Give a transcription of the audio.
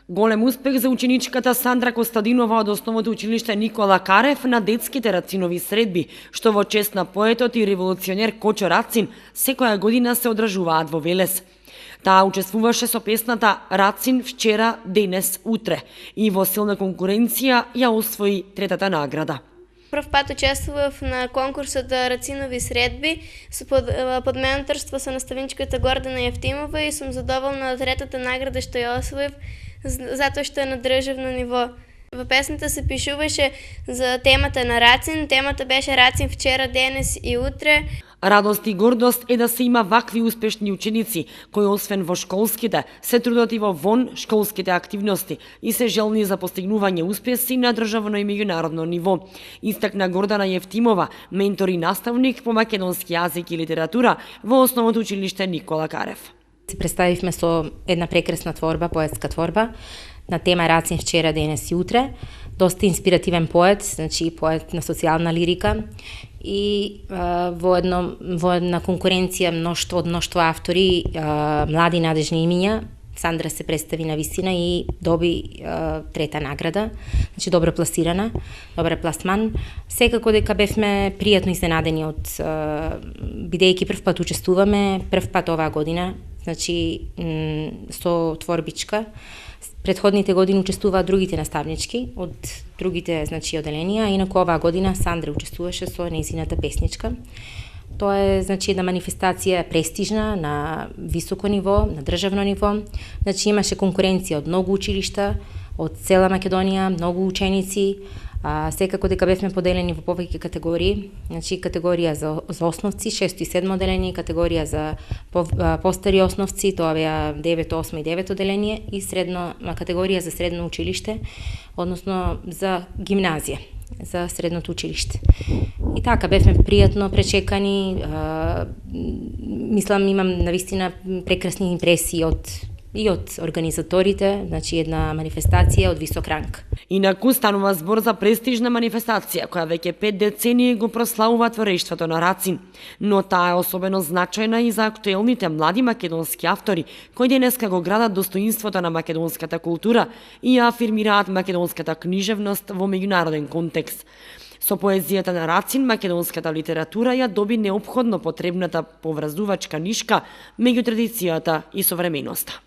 Голем успех за ученичката Сандра Костадинова од основното училиште Никола Карев на детските Рацинови средби, што во чест на поетот и револуционер Кочо Рацин секоја година се одржуваат во Велес. Таа учествуваше со песната Рацин вчера, денес, утре и во силна конкуренција ја освои третата награда. Прв пат учествував на конкурсот Рацинови средби со под менторство со наставничката Гордана Јефтимова и сум задоволна од третата награда што ја освоив, затоа што е на државно ниво. Во песната се пишуваше за темата на Рацин, темата беше Рацин вчера, денес и утре. Радост и гордост е да се има вакви успешни ученици, кои освен во школските, се трудат и во вон школските активности и се желни за постигнување успеси на државно и меѓународно ниво. Истакна Гордана Јефтимова, ментор и наставник по македонски јазик и литература во основното училиште Никола Карев. Се представивме со една прекрасна творба, поетска творба, на тема Рацин вчера, денес и утре. Доста инспиративен поет, значи поет на социјална лирика и во една конкуренција од автори, млади надежни имиња. Сандра се представи на вистина и доби трета награда, значи добро пласирана, добар пласман. Секако дека бевме пријатно изненадени бидејќи прв пат учествуваме, прв пат оваа година, значи со творбичка. Предходните години учествуваат другите наставнички од другите, значи, оделенија, инаку оваа година Сандра учествуваше со нејзината песничка. Тоа е, значи, една манифестација престижна на високо ниво, на државно ниво. Значи имаше конкуренција од многу училишта, од цела Македонија, многу ученици. Секако дека бевме поделени во повеќе категории, значи категорија за основци, 6 и 7 оделение, категорија за постари основци, тоа беа 9, 8 и 9 оделение и категорија за средно училиште, односно за гимназија, за средното училиште. И така бевме пријатно пречекани, мислам имам навистина прекрасни импресии од организаторите, значи една манифестација од висок ранг. Инаку станува збор за престижна манифестација, која веќе 5 децении го прославува творештвото на Рацин. Но таа е особено значајна и за актуелните млади македонски автори, кои денеска го градат достоинството на македонската култура и ја афирмираат македонската книжевност во меѓународен контекст. Со поезијата на Рацин, македонската литература ја доби неопходно потребната поврзувачка нишка меѓу традицијата и современоста.